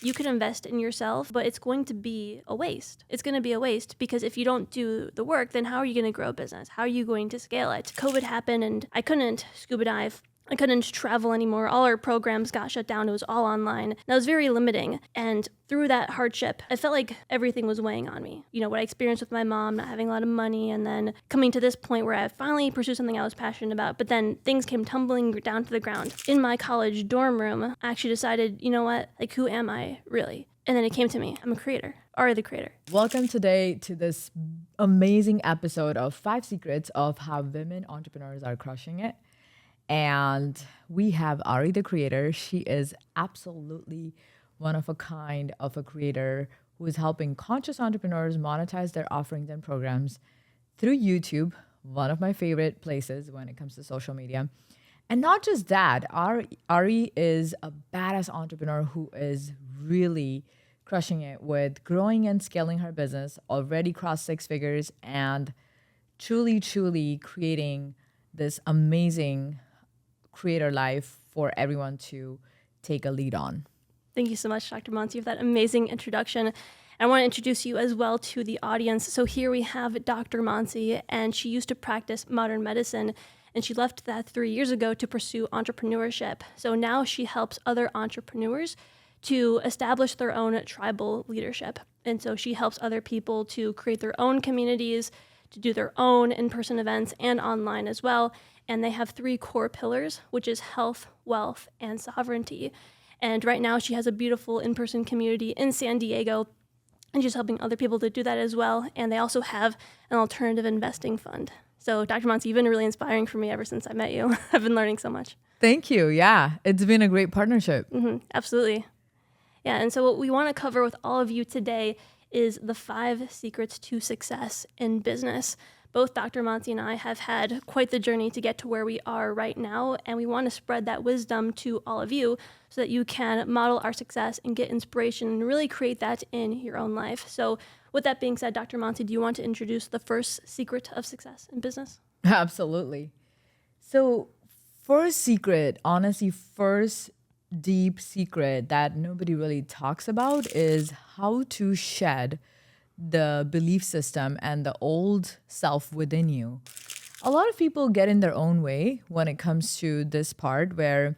you can invest in yourself, but it's going to be a waste. It's going to be a waste because if you don't do the work, then how are you going to grow a business? How are you going to scale it? COVID happened and I couldn't scuba dive. I couldn't travel anymore. All our programs got shut down. It was all online. That was very limiting. And through that hardship, I felt like everything was weighing on me. You know, what I experienced with my mom, not having a lot of money, and then coming to this point where I finally pursued something I was passionate about, but then things came tumbling down to the ground. In my college dorm room, I actually decided, you know what, like, who am I really? And then it came to me. I'm a creator. Ari the creator. Welcome today to this amazing episode of 5 Secrets of How Women Entrepreneurs Are Crushing It. And we have Ari the creator. She is absolutely one of a kind of a creator who is helping conscious entrepreneurs monetize their offerings and programs through YouTube, one of my favorite places when it comes to social media. And not just that, Ari is a badass entrepreneur who is really crushing it with growing and scaling her business, already crossed 6 figures, and truly creating this amazing creator life for everyone to take a lead on. Thank you so much, Dr. Monty, for that amazing introduction. I want to introduce you as well to the audience. So here we have Dr. Monty, and she used to practice modern medicine, and she left that 3 years ago to pursue entrepreneurship. So now she helps other entrepreneurs to establish their own tribal leadership. And so she helps other people to create their own communities, to do their own in-person events and online as well. And they have 3 core pillars, which is health, wealth, and sovereignty. And right now she has a beautiful in-person community in San Diego, and she's helping other people to do that as well. And they also have an alternative investing fund. So Dr. Monty, you've been really inspiring for me ever since I met you. I've been learning so much. Thank you. Yeah, it's been a great partnership. Absolutely. Yeah, and so what we want to cover with all of you today is the 5 secrets to success in business. Both Dr. Monty and I have had quite the journey to get to where we are right now, and we want to spread that wisdom to all of you so that you can model our success and get inspiration and really create that in your own life. So with that being said, Dr. Monty, do you want to introduce the first secret of success in business? Absolutely. So first secret, honestly, first deep secret that nobody really talks about is how to shed the belief system and the old self within you. A lot of people get in their own way when it comes to this part where,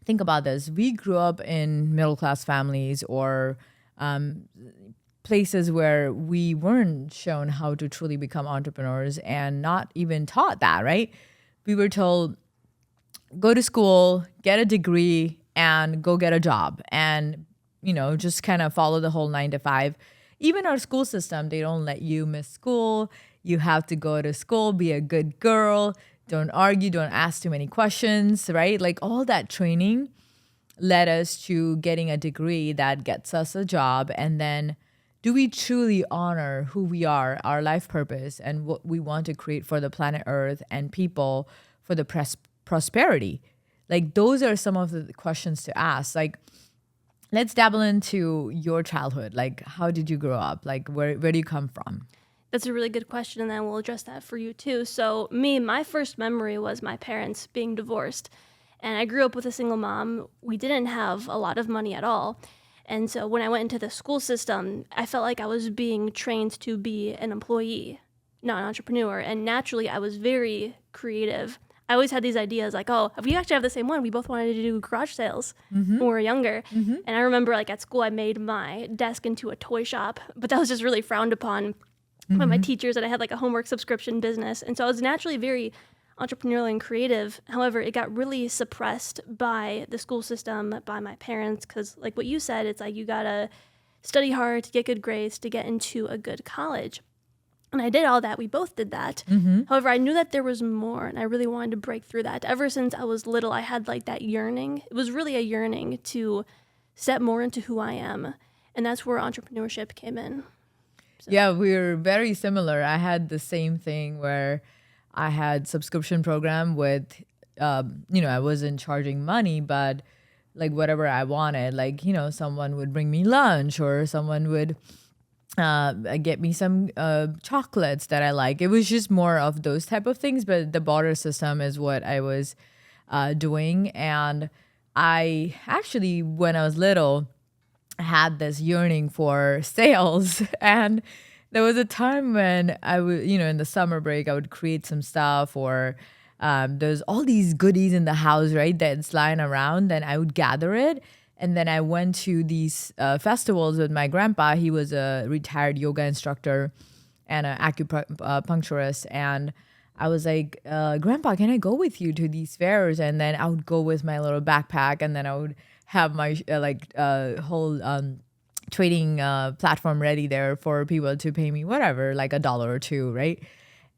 think about this, we grew up in middle-class families or places where we weren't shown how to truly become entrepreneurs and not even taught that, right? We were told, go to school, get a degree, and go get a job. And, you know, just kind of follow the whole 9 to 5. Even our school system, they don't let you miss school. You have to go to school, be a good girl, don't argue, don't ask too many questions, right? Like all that training led us to getting a degree that gets us a job. And then do we truly honor who we are, our life purpose, and what we want to create for the planet Earth and people for the prosperity? Like those are some of the questions to ask. Like, let's dabble into your childhood. Like, how did you grow up? Like, where do you come from? That's a really good question, and then we'll address that for you too. So my first memory was my parents being divorced. And I grew up with a single mom. We didn't have a lot of money at all. And so when I went into the school system, I felt like I was being trained to be an employee, not an entrepreneur. And naturally, I was very creative. I always had these ideas like, oh, we actually have the same one. We both wanted to do garage sales when we were younger. And I remember like at school, I made my desk into a toy shop, but that was just really frowned upon by my teachers, and I had like a homework subscription business. And so I was naturally very entrepreneurial and creative. However, it got really suppressed by the school system, by my parents, because like what you said, it's like you gotta study hard to get good grades to get into a good college. And I did all that. We both did that. However, I knew that there was more, and I really wanted to break through that. Ever since I was little, I had like that yearning. It was really a yearning to step more into who I am. And that's where entrepreneurship came in. So. Yeah, we're very similar. I had the same thing where I had subscription program with, I wasn't charging money, but like whatever I wanted, like, someone would bring me lunch or someone would get me some chocolates that I like. It was just more of those type of things, but the barter system is what I was doing. And I actually, when I was little, had this yearning for sales. And there was a time when I would, in the summer break, I would create some stuff, or there's all these goodies in the house, right, that's lying around. And I would gather it. And then I went to these festivals with my grandpa. He was a retired yoga instructor and an acupuncturist. And I was like, Grandpa, can I go with you to these fairs? And then I would go with my little backpack, and then I would have my whole trading platform ready there for people to pay me whatever, like $1 or $2, right?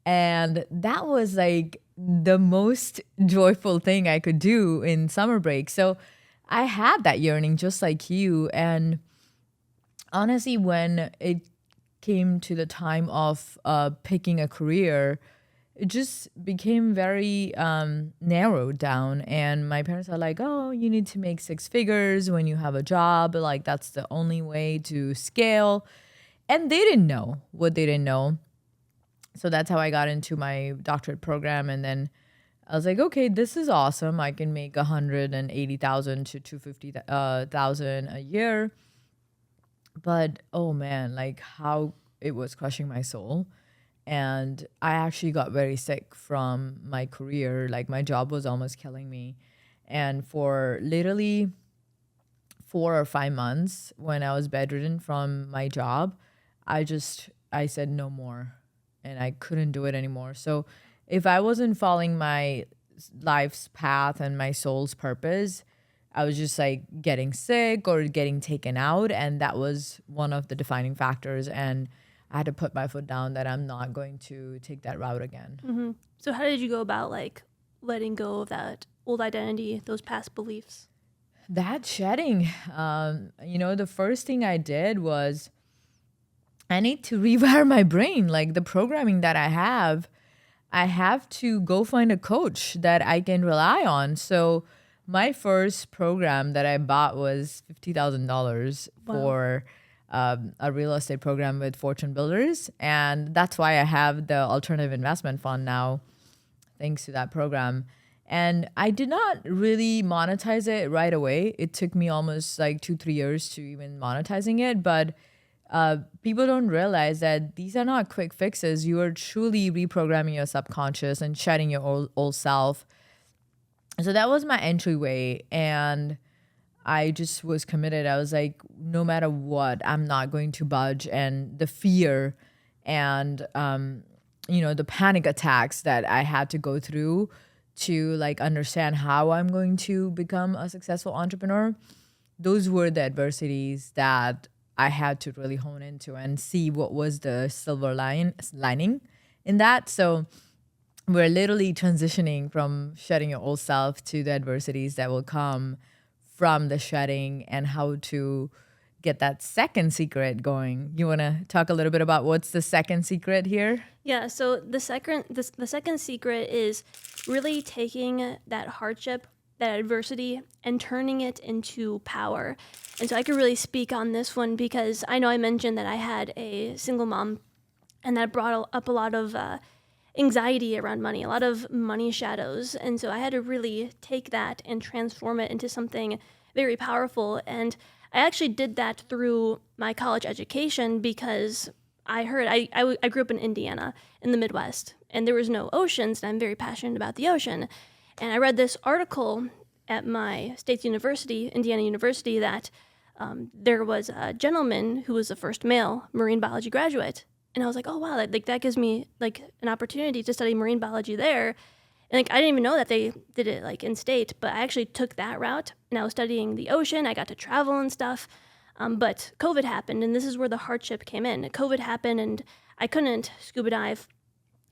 And that was like the most joyful thing I could do in summer break. So I had that yearning just like you. And honestly, when it came to the time of picking a career, it just became very narrowed down. And my parents are like, oh, you need to make 6 figures when you have a job. Like, that's the only way to scale. And they didn't know what they didn't know. So that's how I got into my doctorate program. And then I was like, okay, this is awesome. I can make 180,000 to 250,000 a year. But oh man, like how it was crushing my soul. And I actually got very sick from my career. Like my job was almost killing me. And for literally 4 or 5 months when I was bedridden from my job, I said no more, and I couldn't do it anymore. So if I wasn't following my life's path and my soul's purpose, I was just like getting sick or getting taken out. And that was one of the defining factors. And I had to put my foot down that I'm not going to take that route again. Mm-hmm. So how did you go about like letting go of that old identity, those past beliefs? That shedding, the first thing I did was I need to rewire my brain. Like the programming that I have to go find a coach that I can rely on. So my first program that I bought was $50,000 for a real estate program with Fortune Builders. And that's why I have the alternative investment fund now, thanks to that program. And I did not really monetize it right away. It took me almost like 2-3 years to even monetizing it. But people don't realize that these are not quick fixes. You are truly reprogramming your subconscious and shedding your old self. So that was my entryway. And I just was committed. I was like, no matter what, I'm not going to budge. And the fear and, the panic attacks that I had to go through to like understand how I'm going to become a successful entrepreneur, those were the adversities that I had to really hone into and see what was the silver lining in that. So we're literally transitioning from shedding your old self to the adversities that will come from the shedding and how to get that second secret going. You want to talk a little bit about what's the second secret here? Yeah, so the second secret is really taking that hardship, that adversity, and turning it into power. And so I could really speak on this one because I know I mentioned that I had a single mom, and that brought up a lot of anxiety around money, a lot of money shadows. And so I had to really take that and transform it into something very powerful. And I actually did that through my college education because I heard, I grew up in Indiana in the Midwest, and there was no oceans, and I'm very passionate about the ocean. And I read this article at my state's university, Indiana University, that there was a gentleman who was the first male marine biology graduate. And I was like, oh, wow, that gives me like an opportunity to study marine biology there. And like I didn't even know that they did it like in state, but I actually took that route, and I was studying the ocean. I got to travel and stuff. But COVID happened, and this is where the hardship came in. COVID happened, and I couldn't scuba dive.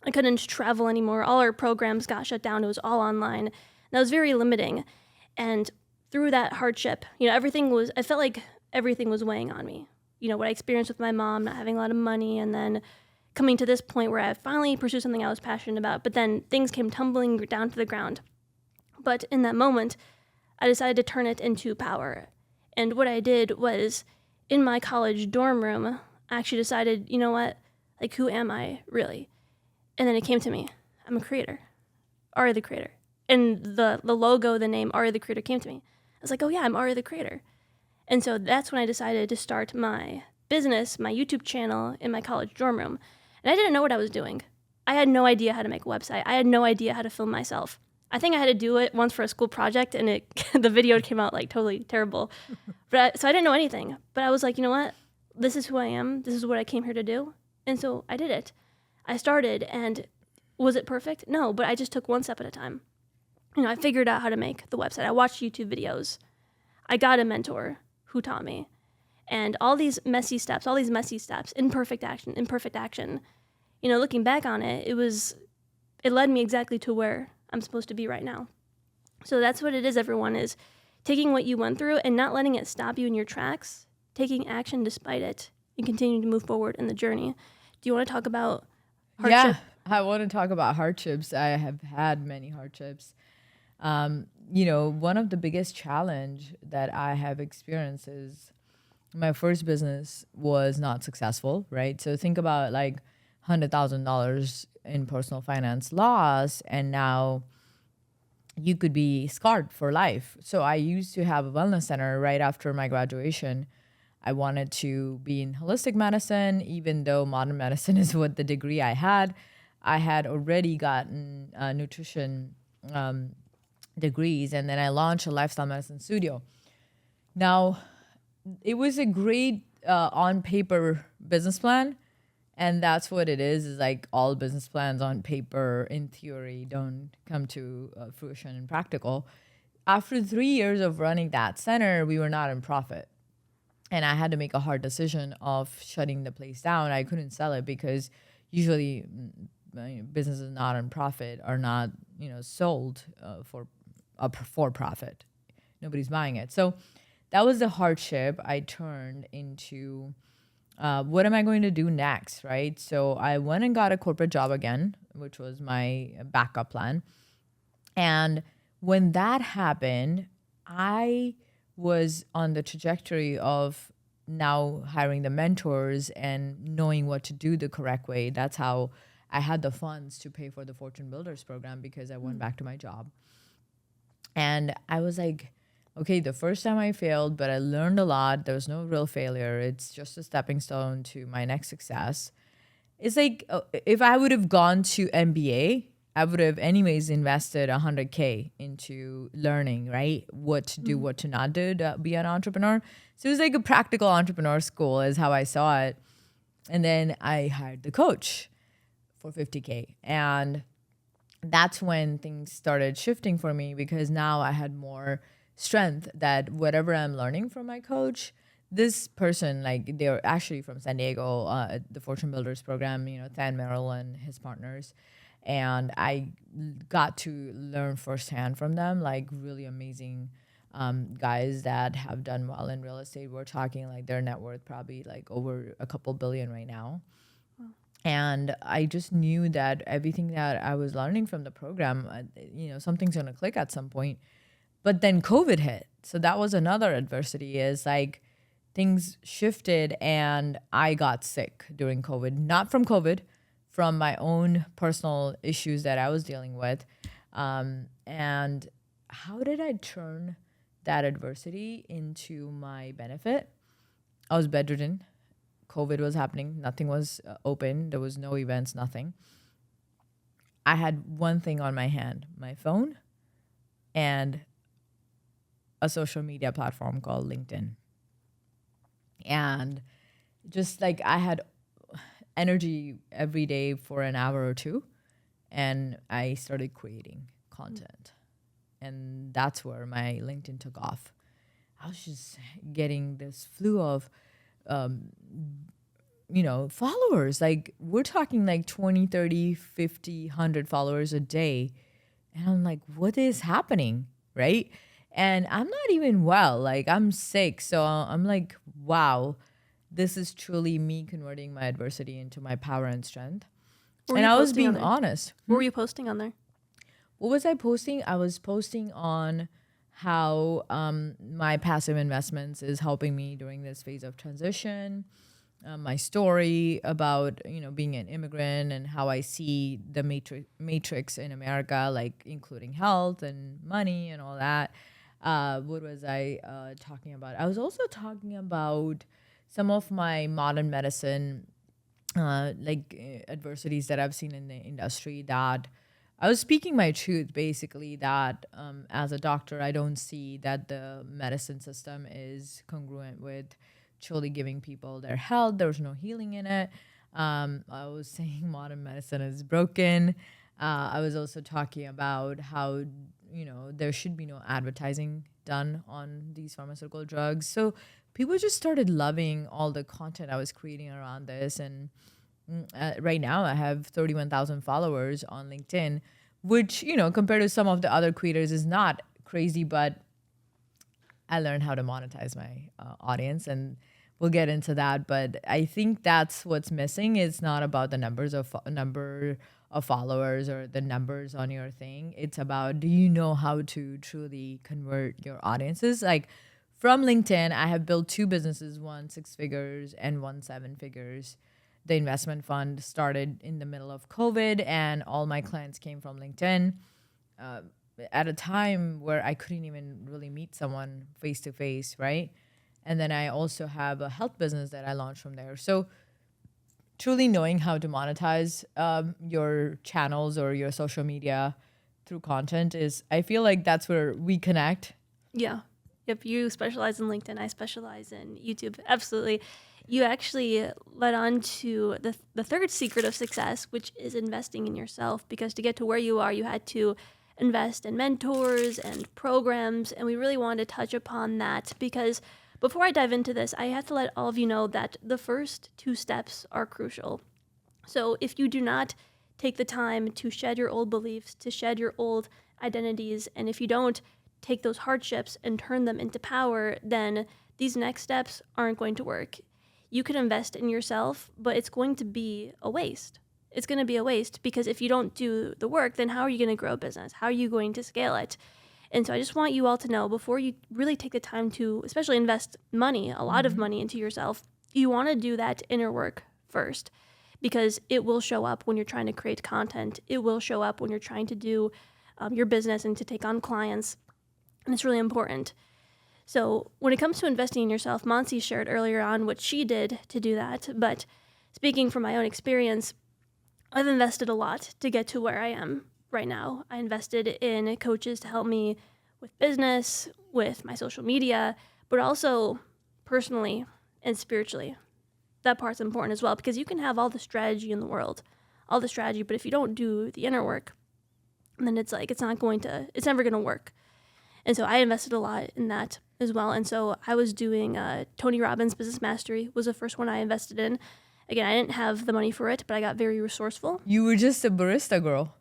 I couldn't travel anymore. All our programs got shut down. It was all online. And that was very limiting. And through that hardship, I felt like everything was weighing on me. What I experienced with my mom, not having a lot of money, and then coming to this point where I finally pursued something I was passionate about, but then things came tumbling down to the ground. But in that moment, I decided to turn it into power. And what I did was, in my college dorm room, I actually decided, you know what, like, who am I really? And then it came to me, I'm a creator, Ari the Creator. And the logo, the name Ari the Creator came to me. I was like, oh yeah, I'm Ari the Creator. And so that's when I decided to start my business, my YouTube channel in my college dorm room. And I didn't know what I was doing. I had no idea how to make a website. I had no idea how to film myself. I think I had to do it once for a school project, and the video came out like totally terrible. So I didn't know anything. But I was like, you know what? This is who I am. This is what I came here to do. And so I did it. I started, and was it perfect? No, but I just took one step at a time. I figured out how to make the website. I watched YouTube videos. I got a mentor who taught me. And all these messy steps, imperfect action. Looking back on it, it led me exactly to where I'm supposed to be right now. So that's what it is, everyone, is taking what you went through and not letting it stop you in your tracks, taking action despite it, and continuing to move forward in the journey. Do you want to talk about hardship? Yeah, I want to talk about hardships. I have had many hardships. One of the biggest challenge that I have experienced is my first business was not successful, right? So think about like $100,000 in personal finance loss, and now you could be scarred for life. So I used to have a wellness center right after my graduation. I wanted to be in holistic medicine, even though modern medicine is what the degree I had. I had already gotten nutrition degrees, and then I launched a lifestyle medicine studio. Now, it was a great on paper business plan, and that's what it is like all business plans on paper in theory don't come to fruition in practical. After 3 years of running that center, we were not in profit, and I had to make a hard decision of shutting the place down. I couldn't sell it because usually businesses not in profit are not sold for profit. Nobody's buying it. So that was the hardship I turned into what am I going to do next, right? So I went and got a corporate job again, which was my backup plan. And when that happened, I was on the trajectory of now hiring the mentors and knowing what to do the correct way. That's how I had the funds to pay for the Fortune Builders program, because I went back to my job. And I was like, okay, the first time I failed, but I learned a lot. There was no real failure. It's just a stepping stone to my next success. It's like if I would have gone to MBA, I would have anyways invested $100K into learning, right? What to do, what to not do to be an entrepreneur. So it was like a practical entrepreneur school is how I saw it. And then I hired the coach for $50K. And that's when things started shifting for me, because now I had more strength that whatever I'm learning from my coach, this person, like they're actually from San Diego, the Fortune Builders program, Than Merrill and his partners. And I got to learn firsthand from them, like really amazing guys that have done well in real estate. We're talking like their net worth probably like over a couple billion right now. And I just knew that everything that I was learning from the program, something's going to click at some point. But then COVID hit. So that was another adversity, is like things shifted and I got sick during COVID. Not from COVID, from my own personal issues that I was dealing with. And how did I turn that adversity into my benefit? I was bedridden. COVID was happening. Nothing was open. There was no events, nothing. I had one thing on my hand, my phone and a social media platform called LinkedIn. And just like I had energy every day for an hour or two, and I started creating content. And that's where my LinkedIn took off. I was just getting this flow of followers. Like we're talking like 20, 30, 50, 100 followers a day. And I'm like, what is happening? Right? And I'm not even well, like I'm sick. So I'm like, wow, this is truly me converting my adversity into my power and strength. And I was being honest. What were you posting on there? What was I posting? I was posting on how my passive investments is helping me during this phase of transition. My story about, being an immigrant and how I see the matrix in America, like including health and money and all that. What was I talking about? I was also talking about some of my modern medicine adversities that I've seen in the industry, that I was speaking my truth basically, that as a doctor, I don't see that the medicine system is congruent with truly giving people their health. There's no healing in it. I was saying modern medicine is broken. I was also talking about how, there should be no advertising done on these pharmaceutical drugs. So people just started loving all the content I was creating around this. And right now I have 31,000 followers on LinkedIn, which, compared to some of the other creators is not crazy, but I learned how to monetize my audience, and we'll get into that. But I think that's what's missing. It's not about the number of followers or the numbers on your thing. It's about, do you know how to truly convert your audiences? Like from LinkedIn, I have built 2 businesses, one 6 figures and one 7 figures. The investment fund started in the middle of COVID, and all my clients came from LinkedIn at a time where I couldn't even really meet someone face to face, right? And then I also have a health business that I launched from there. So truly knowing how to monetize your channels or your social media through content is, I feel like that's where we connect. Yeah. Yep. You specialize in LinkedIn. I specialize in YouTube. Absolutely. You actually led on to the third secret of success, which is investing in yourself, because to get to where you are, you had to invest in mentors and programs. And we really wanted to touch upon that, because before I dive into this, I have to let all of you know that the first 2 steps are crucial. So if you do not take the time to shed your old beliefs, to shed your old identities, and if you don't take those hardships and turn them into power, then these next steps aren't going to work. You can invest in yourself, but it's going to be a waste. It's going to be a waste, because if you don't do the work, then how are you going to grow a business? How are you going to scale it? And so I just want you all to know, before you really take the time to especially invest money, a lot of money into yourself, you want to do that inner work first, because it will show up when you're trying to create content. It will show up when you're trying to do your business and to take on clients. And it's really important. So when it comes to investing in yourself, Mansi shared earlier on what she did to do that. But speaking from my own experience, I've invested a lot to get to where I am right now. I invested in coaches to help me with business, with my social media, but also personally and spiritually. That part's important as well, because you can have all the strategy in the world, all the strategy, but if you don't do the inner work, then it's never going to work. And so I invested a lot in that as well. And so I was doing Tony Robbins' Business Mastery was the first one I invested in. Again, I didn't have the money for it, but I got very resourceful. You were just a barista girl.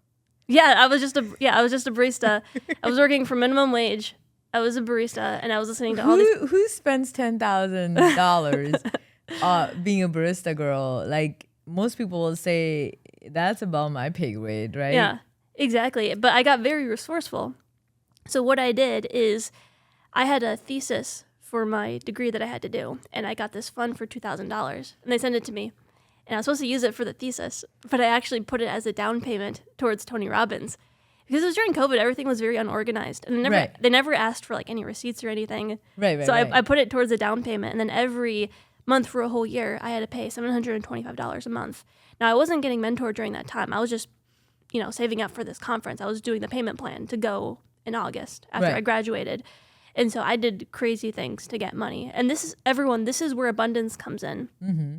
Yeah, I was just a barista. I was working for minimum wage. I was a barista, and I was listening to all these. Who spends $10,000 being a barista girl? Like, most people will say that's above my pay grade, right? Yeah, exactly. But I got very resourceful. So what I did is I had a thesis for my degree that I had to do, and I got this fund for $2,000, and they sent it to me. And I was supposed to use it for the thesis, but I actually put it as a down payment towards Tony Robbins. Because it was during COVID, everything was very unorganized. And they never asked for any receipts or anything. So I put it towards a down payment, and then every month for a whole year, I had to pay $725 a month. Now, I wasn't getting mentored during that time. I was just, saving up for this conference. I was doing the payment plan to go in August after I graduated. And so I did crazy things to get money. And this is where abundance comes in. Mm-hmm.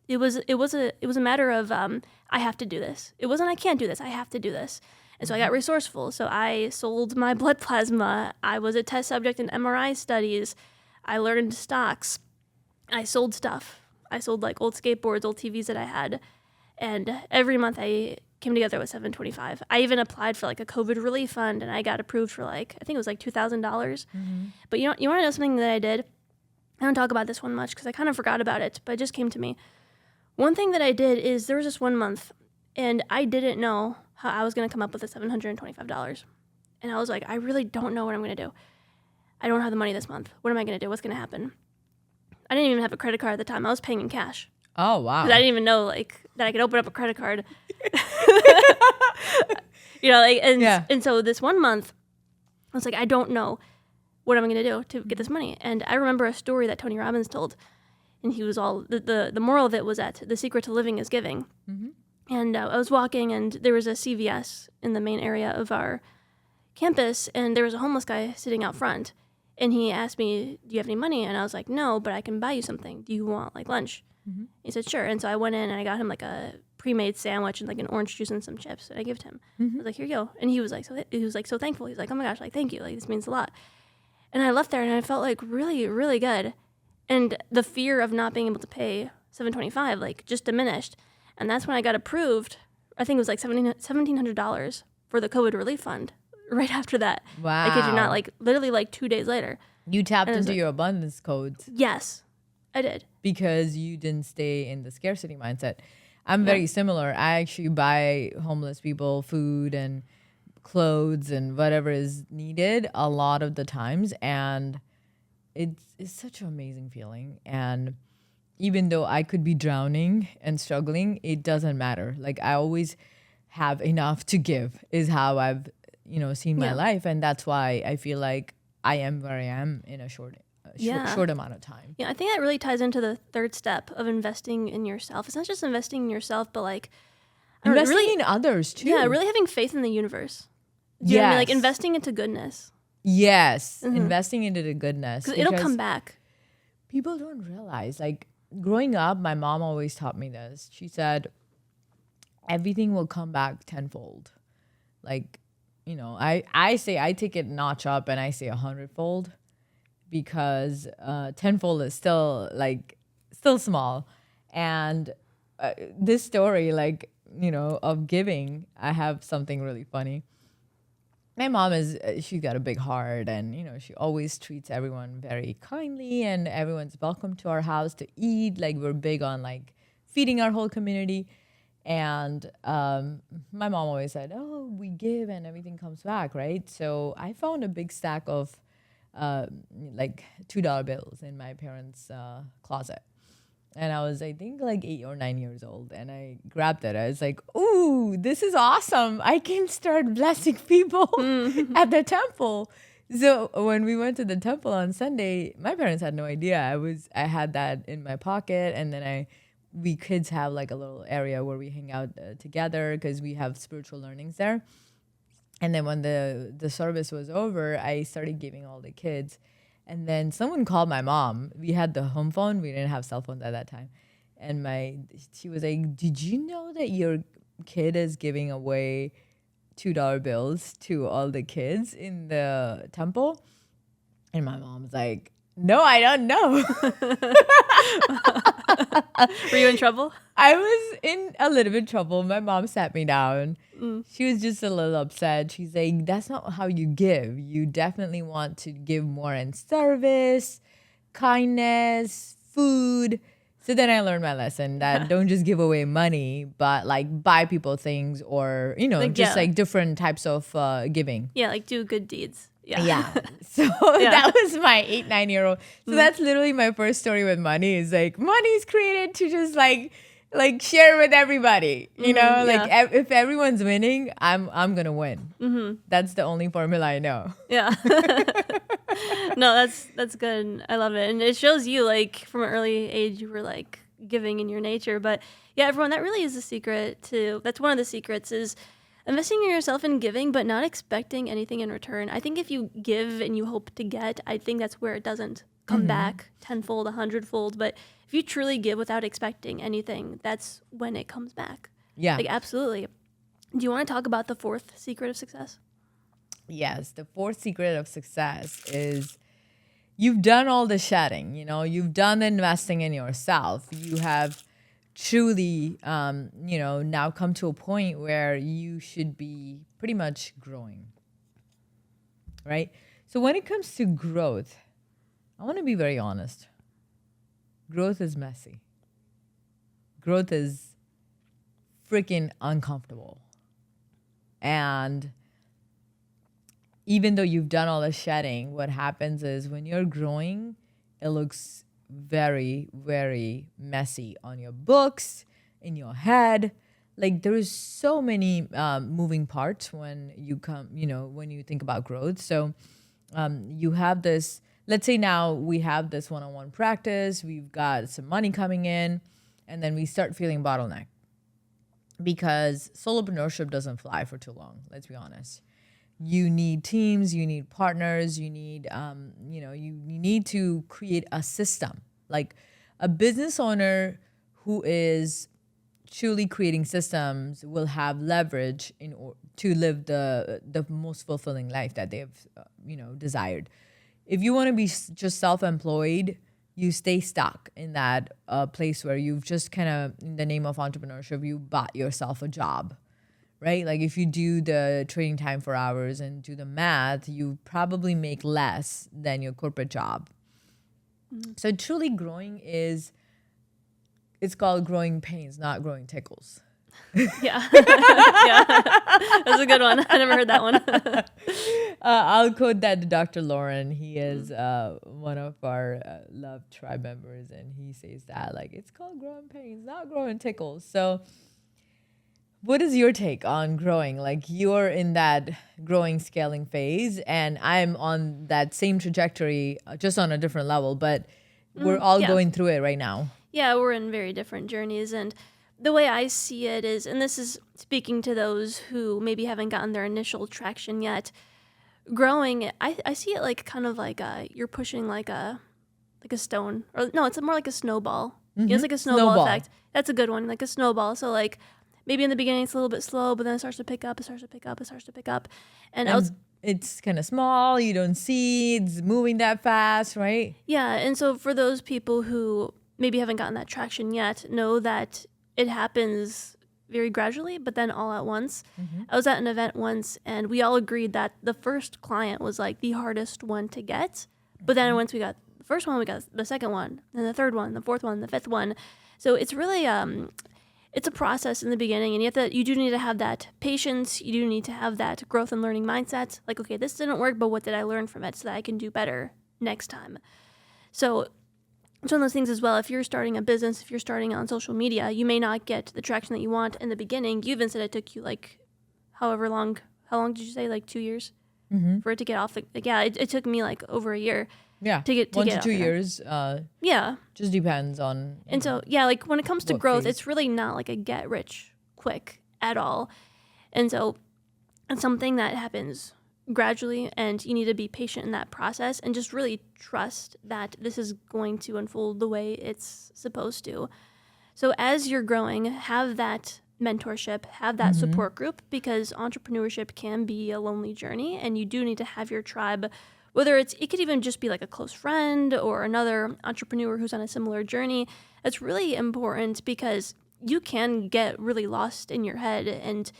It was a matter of I have to do this. It wasn't I can't do this. I have to do this. And so I got resourceful. So I sold my blood plasma. I was a test subject in MRI studies. I learned stocks. I sold stuff. I sold old skateboards, old TVs that I had. And every month I came together with $725. I even applied for a COVID relief fund, and I got approved for I think it was $2,000. Mm-hmm. But you want to know something that I did? I don't talk about this one much because I kind of forgot about it, but it just came to me. One thing that I did is there was this one month, and I didn't know how I was going to come up with the $725. And I was like, I really don't know what I'm going to do. I don't have the money this month. What am I going to do? What's going to happen? I didn't even have a credit card at the time. I was paying in cash. Oh, wow. Because I didn't even know that I could open up a credit card. And so this one month, I was like, I don't know what am I going to do to get this money? And I remember a story that Tony Robbins told, and he was all, the moral of it was that the secret to living is giving. And I was walking, and there was a CVS in the main area of our campus, and there was a homeless guy sitting out front. And he asked me, do you have any money? And I was like, no, but I can buy you something. Do you want like lunch? He said, sure. And so I went in and I got him like a pre-made sandwich and like an orange juice and some chips. And I gave it to him. I was like, here you go. And he was like, so thankful. He's like, oh my gosh, like, thank you. Like, this means a lot. And I left there and I felt like really, really good. And the fear of not being able to pay $725 like just diminished. And that's when I got approved. I think it was like $1,700 for the COVID relief fund right after that. Wow. I kid you not, like literally like 2 days later. You tapped into like, your abundance codes. Yes, I did. Because you didn't stay in the scarcity mindset. I'm very similar. I actually buy homeless people food and clothes and whatever is needed a lot of the times. And it's such an amazing feeling. And even though I could be drowning and struggling, it doesn't matter. Like I always have enough to give is how I've, seen my life. And that's why I feel like I am where I am in a short amount of time. Yeah, I think that really ties into the third step of investing in yourself. It's not just investing in yourself, but like investing in others too. Yeah, really having faith in the universe. Do you know what I mean? Like investing into goodness. Yes, investing into the goodness. Because it'll come back. People don't realize, like growing up, my mom always taught me this. She said, everything will come back tenfold. Like, I say I take it notch up and I say 100-fold. Because tenfold is still small. And this story, of giving, I have something really funny. My mom she's got a big heart and, she always treats everyone very kindly and everyone's welcome to our house to eat. Like we're big on feeding our whole community. And my mom always said, oh, we give and everything comes back, right? So I found a big stack of $2 bills in my parents' closet. And I was, I think, 8 or 9 years old. And I grabbed it. I was like, ooh, this is awesome. I can start blessing people at the temple. So when we went to the temple on Sunday, my parents had no idea. I had that in my pocket. And then we kids have a little area where we hang out together because we have spiritual learnings there. And then when the service was over, I started giving all the kids. And then someone called my mom. We had the home phone. We didn't have cell phones at that time. And she was like, did you know that your kid is giving away $2 bills to all the kids in the temple? And my mom was like, no, I don't know. Were you in trouble? I was in a little bit of trouble. My mom sat me down. She was just a little upset. She's like, that's not how you give. You definitely want to give more in service, kindness, food. So then I learned my lesson that don't just give away money, but buy people things or, different types of giving. Yeah, do good deeds. Yeah. So that was my 8, 9-year-old. So that's literally my first story with money is money is created to just share with everybody, if everyone's winning, I'm going to win. That's the only formula I know. Yeah. No, that's good. I love it. And it shows you from an early age, you were giving in your nature, but yeah, everyone, that really is the secret that's one of the secrets is investing in yourself and giving, but not expecting anything in return. I think if you give and you hope to get, I think that's where it doesn't come back tenfold, 100-fold. But if you truly give without expecting anything, that's when it comes back. Yeah. Absolutely. Do you want to talk about the fourth secret of success? Yes. The fourth secret of success is you've done all the shedding, you've done the investing in yourself. You have truly, now come to a point where you should be pretty much growing, right? So when it comes to growth, I want to be very honest. Growth is messy. Growth is freaking uncomfortable. And even though you've done all the shedding, what happens is when you're growing, it looks very, very messy on your books, in your head. There is so many moving parts when you think about growth. So You have this, let's say now we have this one-on-one practice, we've got some money coming in, and then we start feeling bottleneck because solopreneurship doesn't fly for too long. Let's be honest. You need teams, you need partners, you need, you need to create a system. Like a business owner who is truly creating systems will have leverage to live the most fulfilling life that they've, desired. If you want to be just self-employed, you stay stuck in that place where you've just kind of, in the name of entrepreneurship, you bought yourself a job, right? Like if you do the training time for hours and do the math, you probably make less than your corporate job. So truly growing it's called growing pains, not growing tickles. Yeah. Yeah. That's a good one. I never heard that one. I'll quote that to Dr. Lauren. He is one of our Love Tribe members, and he says that, like, it's called growing pains, not growing tickles. So what is your take on growing? Like, you're in that growing, scaling phase, and I'm on that same trajectory, just on a different level, but we're all going through it right now. Yeah, we're in very different journeys. And the way I see it is, and this is speaking to those who maybe haven't gotten their initial traction yet, growing, I see it like kind of like you're pushing like a stone. Or no, it's more like a snowball. Mm-hmm. It's like a snowball effect. That's a good one, like a snowball. So like maybe in the beginning it's a little bit slow, but then it starts to pick up, it starts to pick up, it starts to pick up. And it's kind of small, you don't see it's moving that fast, right? Yeah, and so for those people who maybe haven't gotten that traction yet, know that it happens very gradually, but then all at once. Mm-hmm. I was at an event once, and we all agreed that the first client was like the hardest one to get. But then once we got the first one, we got the second one, and the third one, the fourth one, the fifth one. So it's really it's a process in the beginning, and you do need to have that patience. You do need to have that growth and learning mindset. Like, okay, this didn't work, but what did I learn from it so that I can do better next time? So it's one of those things as well. If you're starting a business, if you're starting on social media, you may not get the traction that you want in the beginning. You even said it took you like however long. How long did you say? Like 2 years for it to get off. It took me like over a year. Yeah, to get 1 to 2 years. Yeah, just depends on. And so like when it comes to growth, it's really not like a get rich quick at all. And so it's something that happens gradually, and you need to be patient in that process and just really trust that this is going to unfold the way it's supposed to. So as you're growing, have that mentorship, have that support group, because entrepreneurship can be a lonely journey, and you do need to have your tribe, whether it could even just be like a close friend or another entrepreneur who's on a similar journey. It's really important because you can get really lost in your head, and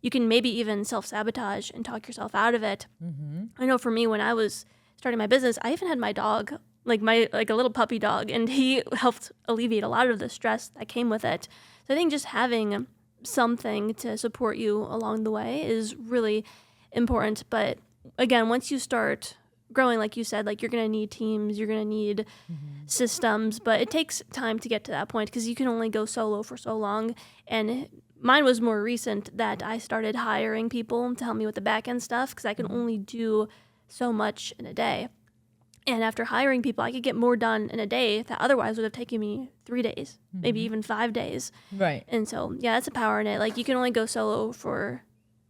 you can maybe even self-sabotage and talk yourself out of it. Mm-hmm. I know for me, when I was starting my business, I even had my dog, like a little puppy dog, and he helped alleviate a lot of the stress that came with it. So I think just having something to support you along the way is really important. But again, once you start growing, like you said, like you're going to need teams, you're going to need systems, but it takes time to get to that point because you can only go solo for so long. And mine was more recent that I started hiring people to help me with the back end stuff because I can only do so much in a day. And after hiring people, I could get more done in a day that otherwise would have taken me 3 days, maybe even 5 days. Right. And so, yeah, that's a power in it. Like you can only go solo for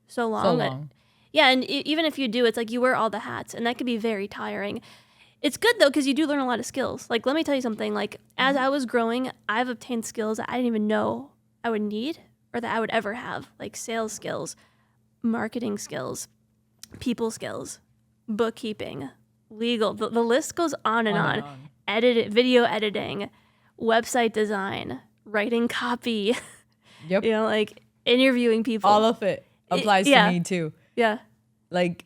so long. Yeah, and even if you do, it's like you wear all the hats, and that could be very tiring. It's good, though, because you do learn a lot of skills. Like, let me tell you something. Like, as I was growing, I've obtained skills that I didn't even know I would need or that I would ever have, like sales skills, marketing skills, people skills, bookkeeping, legal. The list goes on and on. Video editing, website design, writing copy, Yep. Like interviewing people. All of it applies to me, too. Yeah. Like,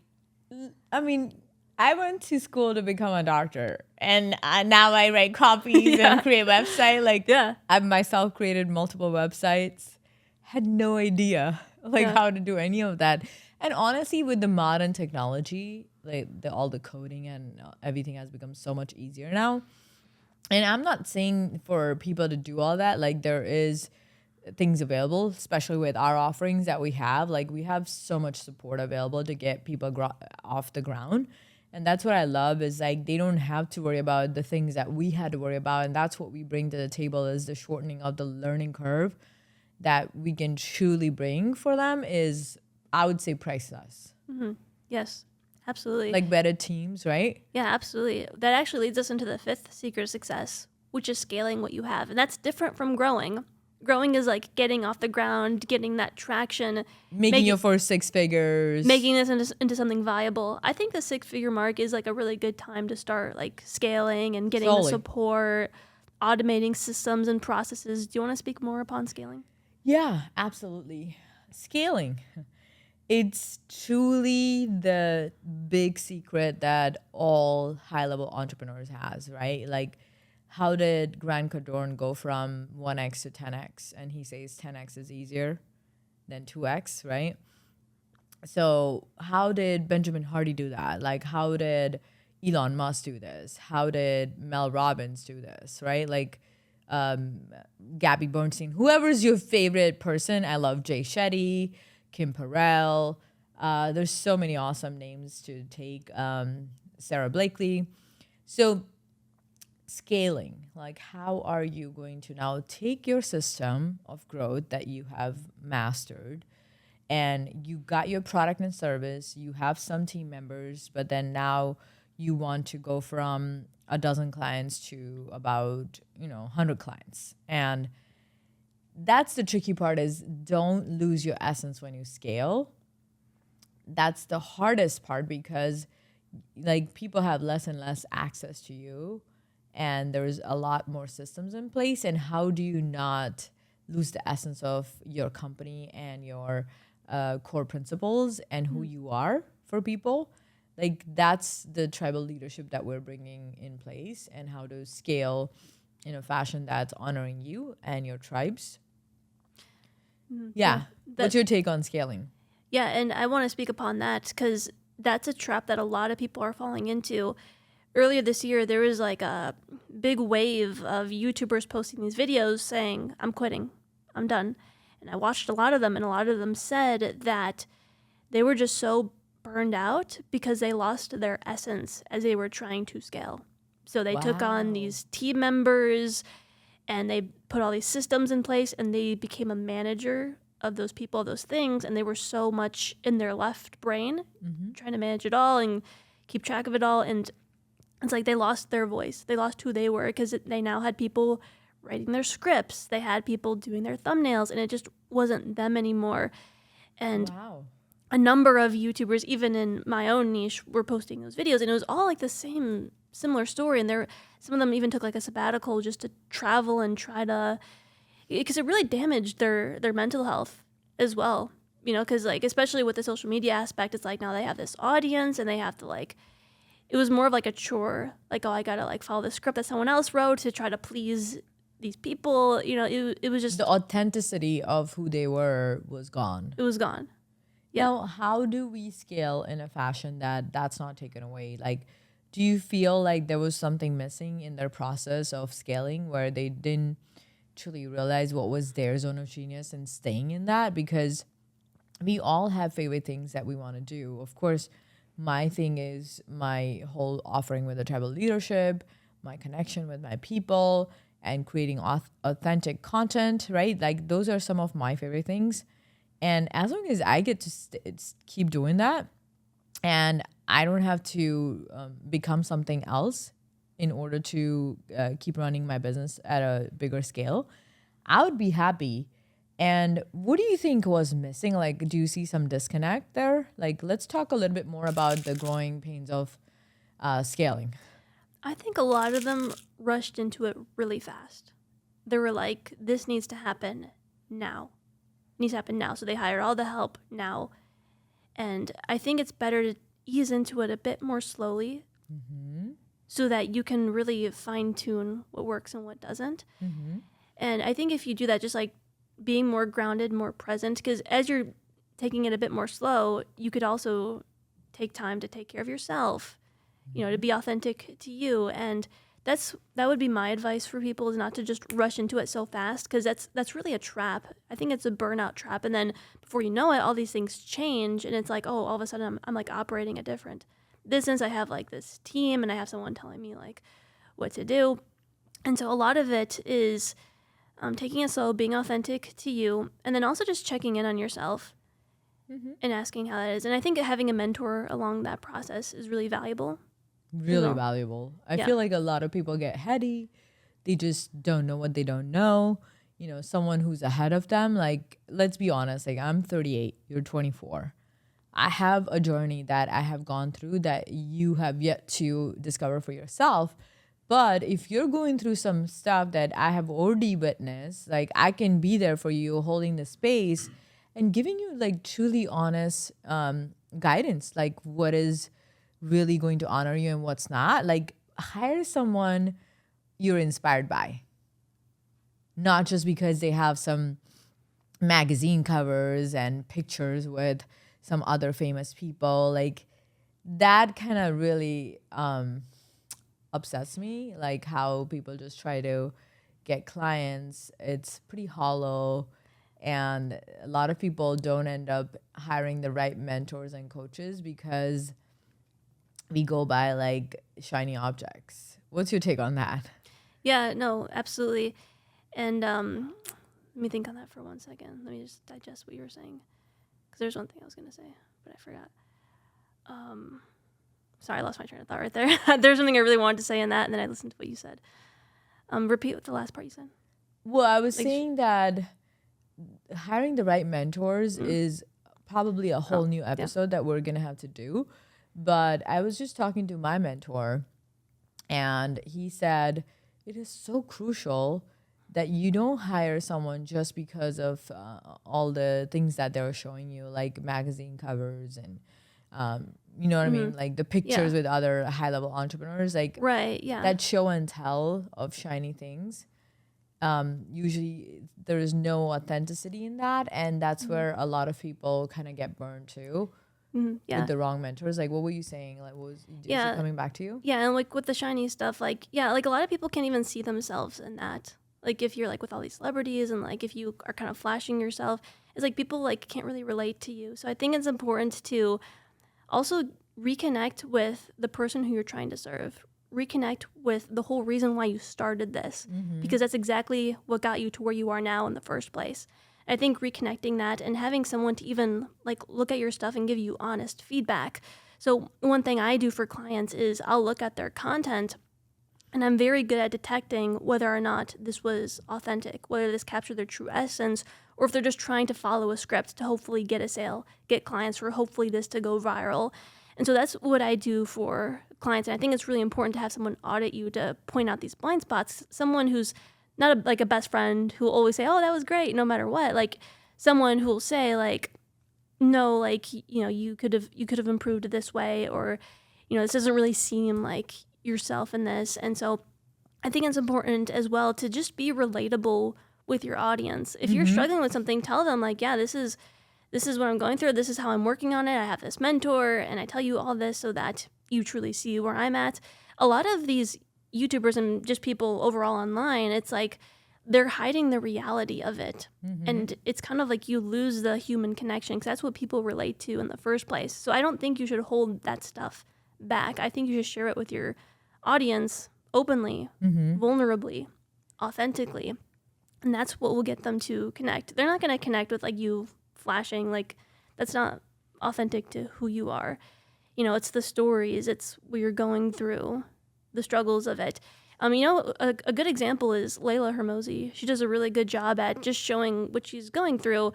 I mean, I went to school to become a doctor, and now I write copies and create websites. Like, I've myself created multiple websites. Had no idea how to do any of that. And honestly, with the modern technology, like all the coding and everything has become so much easier now. And I'm not saying for people to do all that. Like, there is things available, especially with our offerings that we have. Like, we have so much support available to get people off the ground. And that's what I love is like they don't have to worry about the things that we had to worry about. And that's what we bring to the table is the shortening of the learning curve that we can truly bring for them is, I would say, priceless. Yes, absolutely. Like better teams, right? Yeah, absolutely. That actually leads us into the fifth secret of success, which is scaling what you have. And that's different from growing. Growing is like getting off the ground, getting that traction, Making your first six figures. making this into something viable. I think the 6-figure mark is like a really good time to start like scaling and getting the support, automating systems and processes. Do you want to speak more upon scaling? Yeah, absolutely. Scaling. It's truly the big secret that all high-level entrepreneurs has, right? Like, how did Grant Cardone go from 1x to 10x? And he says 10x is easier than 2x, right? So how did Benjamin Hardy do that? Like, how did Elon Musk do this? How did Mel Robbins do this, right? Like, Gabby Bernstein, whoever's your favorite person. I love Jay Shetty, Kim Perrell. There's so many awesome names to take. Sarah Blakely. So scaling, like how are you going to now take your system of growth that you have mastered and you got your product and service, you have some team members, but then now you want to go from a dozen clients to about 100 clients. And that's the tricky part is don't lose your essence when you scale. That's the hardest part because like people have less and less access to you and there's a lot more systems in place. And how do you not lose the essence of your company and your core principles and who you are for people? Like that's the tribal leadership that we're bringing in place and how to scale in a fashion that's honoring you and your tribes. Yeah. What's your take on scaling? Yeah, and I want to speak upon that because that's a trap that a lot of people are falling into. Earlier this year, there was like a big wave of YouTubers posting these videos saying, I'm quitting, I'm done. And I watched a lot of them, and a lot of them said that they were just so burned out because they lost their essence as they were trying to scale. So they took on these team members and they put all these systems in place and they became a manager of those people, those things, and they were so much in their left brain trying to manage it all and keep track of it all. And it's like they lost their voice. They lost who they were because they now had people writing their scripts. They had people doing their thumbnails and it just wasn't them anymore. And a number of YouTubers, even in my own niche, were posting those videos and it was all like the same similar story. And some of them even took like a sabbatical just to travel and try to, because it really damaged their mental health as well. Because like, especially with the social media aspect, it's like now they have this audience and they have to like, it was more of like a chore. Like, oh, I got to like follow the script that someone else wrote to try to please these people. It was just. The authenticity of who they were was gone. It was gone. Yeah. Now, how do we scale in a fashion that's not taken away? Like, do you feel like there was something missing in their process of scaling where they didn't truly realize what was their zone of genius and staying in that? Because we all have favorite things that we want to do. Of course, my thing is my whole offering with the tribal leadership, my connection with my people, and creating authentic content, right? Like those are some of my favorite things. And as long as I get to keep doing that and I don't have to become something else in order to keep running my business at a bigger scale, I would be happy. And what do you think was missing? Like, do you see some disconnect there? Like, let's talk a little bit more about the growing pains of scaling. I think a lot of them rushed into it really fast. They were like, this needs to happen now. It needs to happen now. So they hired all the help now. And I think it's better to ease into it a bit more slowly so that you can really fine tune what works and what doesn't. And I think if you do that, just like being more grounded, more present, because as you're taking it a bit more slow, you could also take time to take care of yourself, to be authentic to you. And that would be my advice for people, is not to just rush into it so fast, because that's really a trap. I think it's a burnout trap. And then before you know it, all these things change and it's like, oh, all of a sudden I'm like operating at different business. I have like this team and I have someone telling me like what to do. And so a lot of it is taking it slow, being authentic to you, and then also just checking in on yourself and asking how that is. And I think having a mentor along that process is really valuable. Really valuable. I Yeah. feel like a lot of people get heady. They just don't know what they don't know. Someone who's ahead of them, like, let's be honest, like, I'm 38, you're 24. I have a journey that I have gone through that you have yet to discover for yourself. But if you're going through some stuff that I have already witnessed, like, I can be there for you, holding the space and giving you like truly honest guidance, like what is really going to honor you and what's not. Like, hire someone you're inspired by, not just because they have some magazine covers and pictures with some other famous people. Like, that kind of really upsets me, like how people just try to get clients. It's pretty hollow, and a lot of people don't end up hiring the right mentors and coaches because we go by like shiny objects. What's your take on that? Yeah, no, absolutely. And let me think on that for 1 second. Let me just digest what you were saying. Because there's one thing I was going to say, but I forgot. Sorry, I lost my train of thought right there. There's something I really wanted to say in that, and then I listened to what you said. Repeat what the last part you said. Well, I was saying that hiring the right mentors is probably a whole new episode that we're going to have to do. But I was just talking to my mentor, and he said it is so crucial that you don't hire someone just because of all the things that they're showing you, like magazine covers and you know what I mean, like the pictures with other high-level entrepreneurs, like that show and tell of shiny things. Usually there is no authenticity in that, and that's where a lot of people kind of get burned too. With the wrong mentors. Like, what were you saying? Like, what was is it coming back to you? Yeah, and like with the shiny stuff, like like a lot of people can't even see themselves in that. Like if you're like with all these celebrities and like if you are kind of flashing yourself, it's like people like can't really relate to you. So I think it's important to also reconnect with the person who you're trying to serve. Reconnect with the whole reason why you started this, because that's exactly what got you to where you are now in the first place. I think reconnecting that and having someone to even like look at your stuff and give you honest feedback. So one thing I do for clients is I'll look at their content, and I'm very good at detecting whether or not this was authentic, whether this captured their true essence, or if they're just trying to follow a script to hopefully get a sale, get clients, or hopefully this to go viral. And so that's what I do for clients. And I think it's really important to have someone audit you to point out these blind spots. Someone who's not like a best friend who will always say, oh, that was great, no matter what. Like someone who will say like, no, like, you could have improved this way, or, this doesn't really seem like yourself in this. And so I think it's important as well to just be relatable with your audience. If you're struggling with something, tell them like, yeah, this is what I'm going through. This is how I'm working on it. I have this mentor, and I tell you all this so that you truly see where I'm at. A lot of these YouTubers and just people overall online, it's like they're hiding the reality of it. And it's kind of like you lose the human connection because that's what people relate to in the first place. So I don't think you should hold that stuff back. I think you should share it with your audience openly, vulnerably, authentically. And that's what will get them to connect. They're not going to connect with like you flashing, like that's not authentic to who you are. It's the stories, it's what you're going through, the struggles of it. A good example is Layla Hermosi. She does a really good job at just showing what she's going through.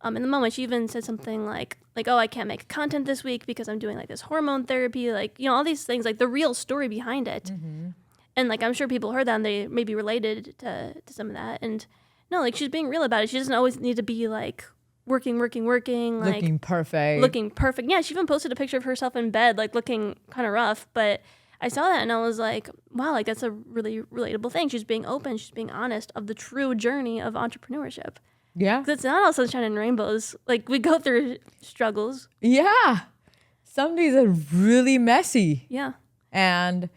In the moment, she even said something like, oh, I can't make content this week because I'm doing like this hormone therapy, like, all these things, like the real story behind it. And like, I'm sure people heard that and they maybe related to some of that. And no, like she's being real about it. She doesn't always need to be like working, like looking perfect. Yeah, she even posted a picture of herself in bed, like looking kind of rough. But I saw that and I was like, wow, like that's a really relatable thing. She's being open, she's being honest of the true journey of entrepreneurship. Yeah. Because it's not all sunshine and rainbows. Like we go through struggles. Yeah. Some days are really messy. Yeah. And,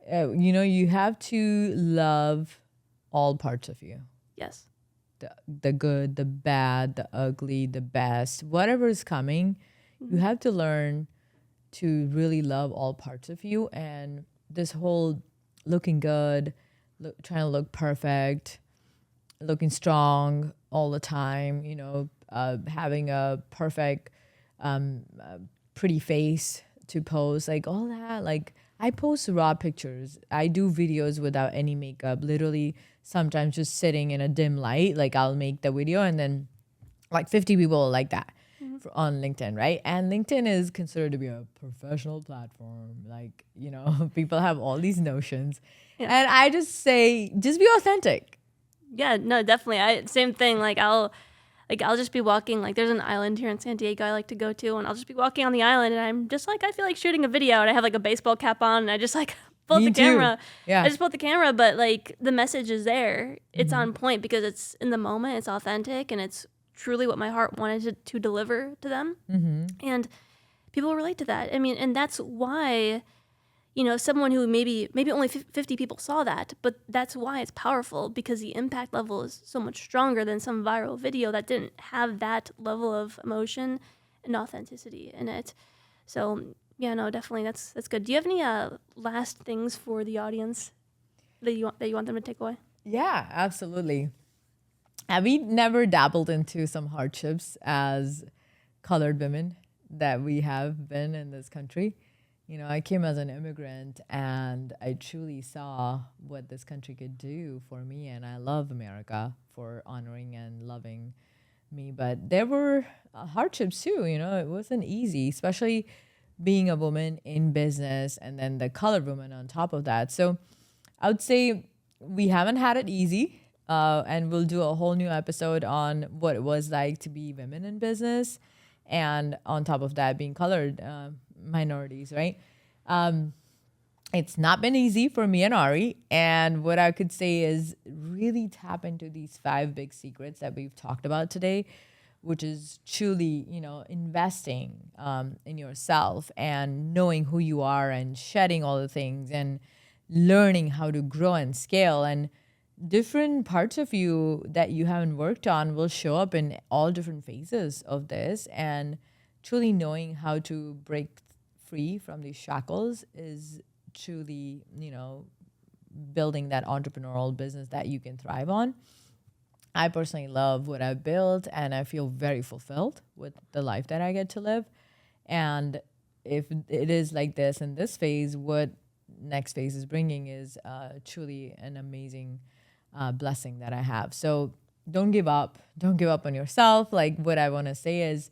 you have to love all parts of you. Yes. The good, the bad, the ugly, the best, whatever is coming, you have to learn to really love all parts of you. And this whole looking good, trying to look perfect, looking strong all the time, having a perfect, pretty face to post, like all that. Like I post raw pictures. I do videos without any makeup, literally sometimes just sitting in a dim light. Like I'll make the video and then like 50 people like that on LinkedIn, right? And LinkedIn is considered to be a professional platform. Like, people have all these notions. Yeah. And I just say, just be authentic. Yeah, no, definitely. Same thing. I'll just be walking. Like there's an island here in San Diego I like to go to, and I'll just be walking on the island, and I'm just like, I feel like shooting a video, and I have like a baseball cap on, and I just like pull out the camera. Yeah. I just pull out the camera, but like the message is there. It's on point because it's in the moment. It's authentic, and it's truly what my heart wanted to deliver to them. And people relate to that. I mean, and that's why, someone who maybe only 50 people saw that, but that's why it's powerful, because the impact level is so much stronger than some viral video that didn't have that level of emotion and authenticity in it. So yeah, no, definitely that's good. Do you have any last things for the audience that you want them to take away? Yeah, absolutely. Have we never dabbled into some hardships as colored women that we have been in this country? I came as an immigrant and I truly saw what this country could do for me. And I love America for honoring and loving me. But there were hardships too. It wasn't easy, especially being a woman in business and then the colored woman on top of that. So I would say we haven't had it easy. And we'll do a whole new episode on what it was like to be women in business. And on top of that, being colored minorities, right? It's not been easy for me and Ari. And what I could say is really tap into these 5 big secrets that we've talked about today, which is truly, investing in yourself and knowing who you are and shedding all the things and learning how to grow and scale. And different parts of you that you haven't worked on will show up in all different phases of this. And truly knowing how to break free from these shackles is truly, building that entrepreneurial business that you can thrive on. I personally love what I've built and I feel very fulfilled with the life that I get to live. And if it is like this in this phase, what next phase is bringing is truly an amazing blessing that I have. So don't give up. Don't give up on yourself. Like what I want to say is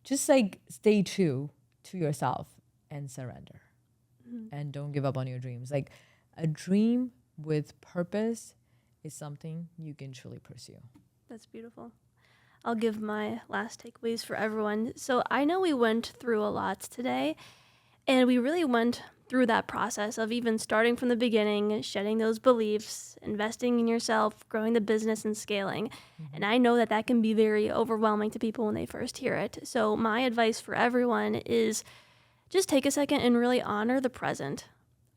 just like stay true to yourself and surrender. And don't give up on your dreams. Like a dream with purpose is something you can truly pursue. That's beautiful. I'll give my last takeaways for everyone. So I know we went through a lot today, and we really went through that process of even starting from the beginning, shedding those beliefs, investing in yourself, growing the business and scaling. And I know that can be very overwhelming to people when they first hear it. So my advice for everyone is just take a second and really honor the present.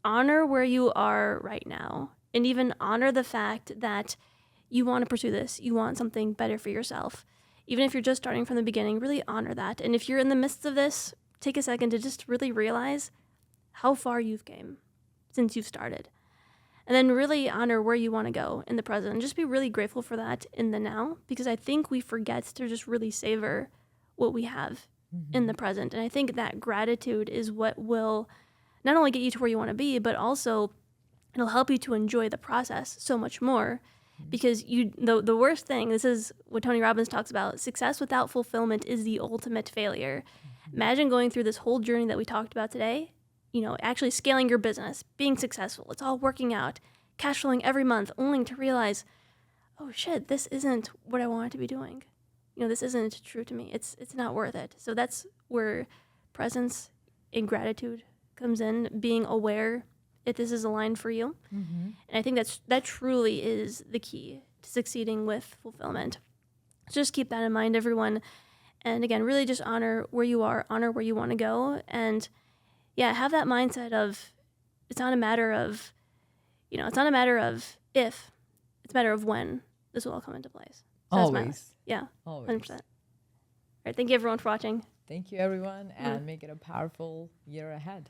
Honor where you are right now, and even honor the fact that you want to pursue this. You want something better for yourself. Even if you're just starting from the beginning, really honor that. And if you're in the midst of this, take a second to just really realize how far you've came since you've started. And then really honor where you want to go in the present. And just be really grateful for that in the now, because I think we forget to just really savor what we have in the present. And I think that gratitude is what will not only get you to where you want to be, but also it'll help you to enjoy the process so much more. Because the worst thing, this is what Tony Robbins talks about, success without fulfillment is the ultimate failure. Imagine going through this whole journey that we talked about today, actually scaling your business, being successful, it's all working out, cash flowing every month, only to realize, oh shit, this isn't what I want to be doing. This isn't true to me. It's not worth it. So that's where presence and gratitude comes in, being aware if this is aligned for you. And I think that truly is the key to succeeding with fulfillment. So just keep that in mind, everyone. And again, really just honor where you are, honor where you want to go. And yeah, have that mindset of, it's not a matter of if, it's a matter of when this will all come into place. So Always. yeah, Always. 100%. All right, thank you everyone for watching. Thank you, everyone, and make it a powerful year ahead.